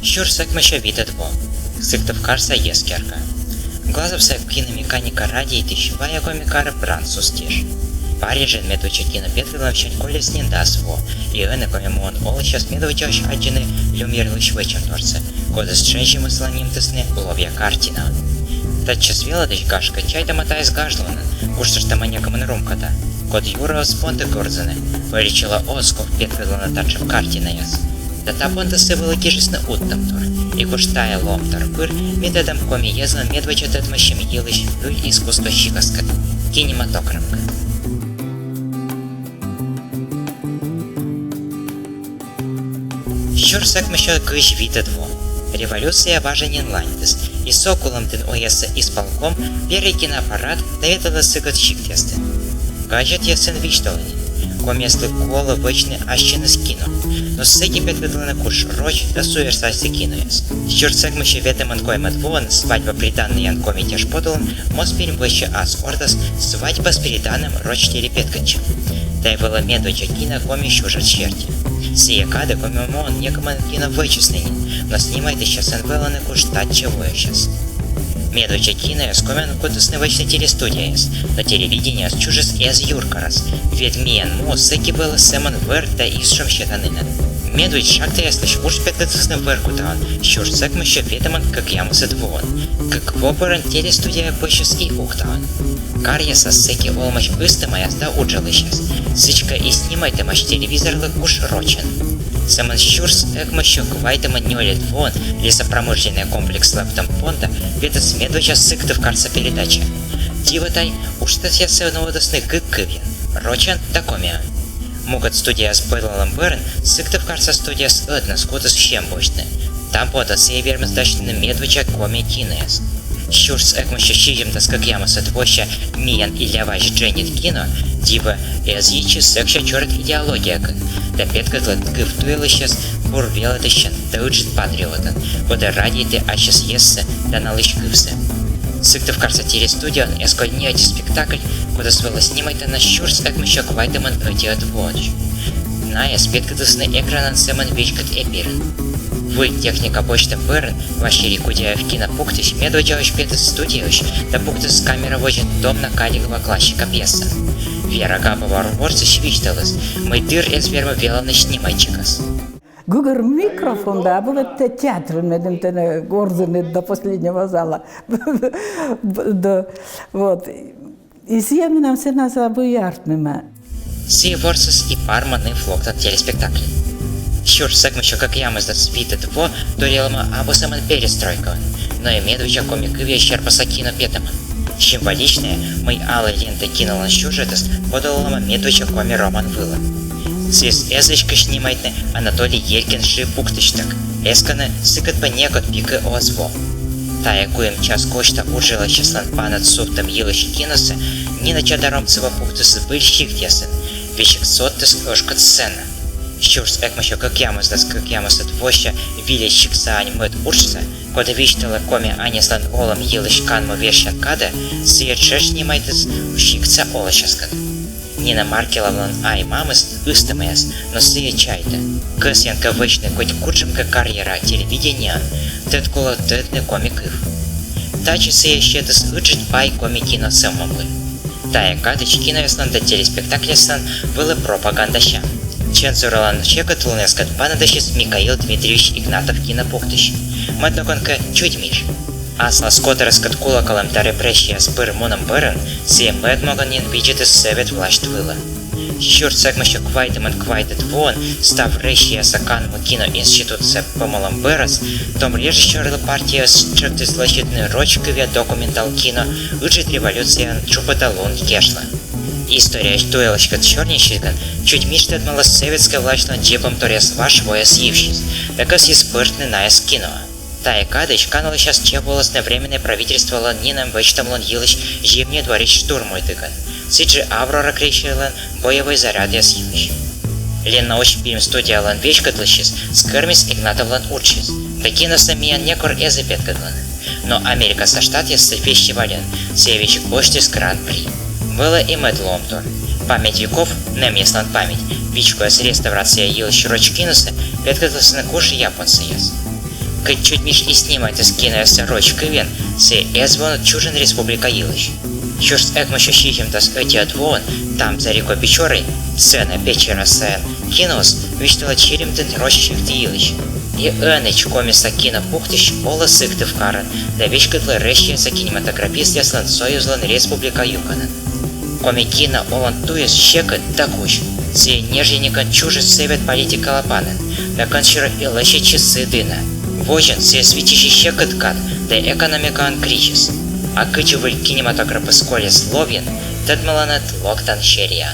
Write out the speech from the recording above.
Щурсек мещавида дво. Сыктов карса ескерка. Глазовсек киномеханика ради и тысячевая комикара Брансус тиш. Парижен медвича кино Петровичен колес не дасво, и эне комемон олощас медвичаш аджины люмирлыш вечерторце, кода с ченщим слоним тесне ловья картина. Таччас велодыш гашка чайда мотаясь гажлана, кушташта маньяком румката. Код Юра спонты горзаны, вылечила осков Петровна тачев картина яс. Да та понта сывала кишесно уттамтор, и куштая ломтар пыр методом коми езла медвича тетмащим елыш пыль искусство щикаска, кинематокрамка. Щурсек меща кыш вита дво. Революция важенен ланьтес, и сокулом тен оеса исполком первый киноаппарат доветала сыгат щиктесты. Гаджет ясен виштолани, комеслы кола вычны ащины скину, но секи петветлана куш роч да суверсайся кинуяс. Щурсек меща ветеман коймат вон, свадьба приданный янкоми тяж подолом, мос перемвыще ас ордас, свадьба с приданным роч терепетканчем. Тай было медвича кино коми щужат черти. Сия кады комемон некоман кино вычисленен, но снимает сейчас энвеланы куштат чего сейчас. Медвича кино с комен кутусны вычны телестудия но телевидение с чужес из юркарас, ведь миен мо сэки было сэмон вэр да исшам щетанына. Медведь шаг-то я слышу уж пятнадцатый вэркутан, щур сэк мы еще ветоман как яму задвон, как вопоран телестудия пыщес и ухтан. Карьяса сэки олмач ыстамая да уджалыщас, сычка и снимайте маш телевизор лык уж рочен. Самон щурс экмащу квайтама нёлит вон лесопромышленный комплекс лаптам понта ветас медведя сыктов карца передача. Тиватай уж тасья сэвного досны гыккывен, рочен такомия. Мугат студия с Бэдлалом Берн, сыктов карца студия с Эдна скутас щем бочны. Там пода сейверм сдачный медведя коми кинес. Щурс экмащу щидем да скак ямаса твоща миян и лявач дженит кино, типа эзичи сэкща чёрт идеология кын. Да петкатлат гыфтуэла щас бурвела тыщен, да уджит патриотан, кода ради ты ащас ессе, да налыч гыфсе. Сыктов карца телестудия эскольниати спектакль, куда свела снимайта на щурс экмащу квайтаман эти отводж. Ная спеткатусный экранан сэмэн вечкат эпирен. Вы, техника почта Берн, ваши рекудия в кинопуктыш, медведевич петас студиевич, да пуктас камера возит дом на калигова классика пьеса. Вера Габова руборцы швичталась, мы дыр из верма веланы снимайчикас. Гугар микрофон, да, был это театр, на горзаны до последнего зала. Вот. И съемы нам все нас обуярт мимо. Сие ворсус и парманы флоктат телеспектакли. Щурсек еще как ямыз да спита дво, дорелама або саман перестройка, но и медведя комик вечер посакино петаман. Символичное, мы алла лента кинула щужетас, подолама медведя коми роман выла. Сис эзочка снимайтне Анатолий Елькин ши пуктыштак, эсканы сыкат по некот пика озво. Тая куем час кошта ужила числан панат суптам елыш кинуса, ни на чадаромцева пуктус быльщик тесен, вещик соттыс ошкат сцена. Щурс экмащу как ямус от воща вилещик саань мэт уршса, кода виштала коми анеслан олам елыш канму вещан када, сия чеш снимайтыс ущикца олащаскат. Нина маркелавлан ай мамыс ыстамаяс, но сия чайта. Кыс янка вычны коть курчемка карьера телевидения, тет кула тетне комикыв. Тачи сия щетыс ыджить пай комикино сэммамлы. Тая кадыч кинояслан да телеспектакляслан была пропагандаща. Цензуралан чекат лунескат панадащис Михаил Дмитриевич Игнатов кинопуктыш. Мэтноконка чуть миш. Асла скоттерскат кулакалам та репрессия с пырмуном бэрэн, сия мэтмоганин виджетыс совет власть выла. Щурт сегмащу квайтаман квайтет вон, став рещия саканму кино институция помолом бэрас, том режиссёрла партия с чертый злощитный рочкове документал кино, уджит революция чупаталун кешла. История штуэлочка чёрнищикан, чуть мечтает мало советская власть на джипом торес вашего съившись, так и спыртный наес кино. Тая кадыч канала сейчас чеболосное временное правительство лан нином вычтам лан елыч зимний дворец штурмуй тыкан. Сиджи Аврора крещила боевой заряд я съивщ. Лен ночь пим студия лан вечкатлыщис, скермис Игнатов лан урчис. Да кино самиян некор эзапеткатлан. Но Америка со штат я сельфещи вален, севичек почтис гран-при. Было и мэтломто. Память веков, нем яслан память, вичкуя с реставрация ел щурочкинуса, петкатлась на куши японцы яс. Cât чуть миш и снимает скина сорочь кывен, се эзвон чужин республика Илыч. Чушь экмо щищим тас эти отвон, там за рекой Печорой, сцена печера сцен, кинос, виштала черем тын рощих Илыч. И эныч комиса кино пухтищ, ола сыкты в карен, да вишкатлы рещица кинематографист яслан союзлан республика Юканен. Коми кино олан туес щекот такуч, се неженикан чужит совет политика лапанен, на кончера и лащи часы дына. Вожен се святищи щекот кат, да экономикан кричис. А кычевыль кинематографы сколе словен, тадмаланат локтан щерия.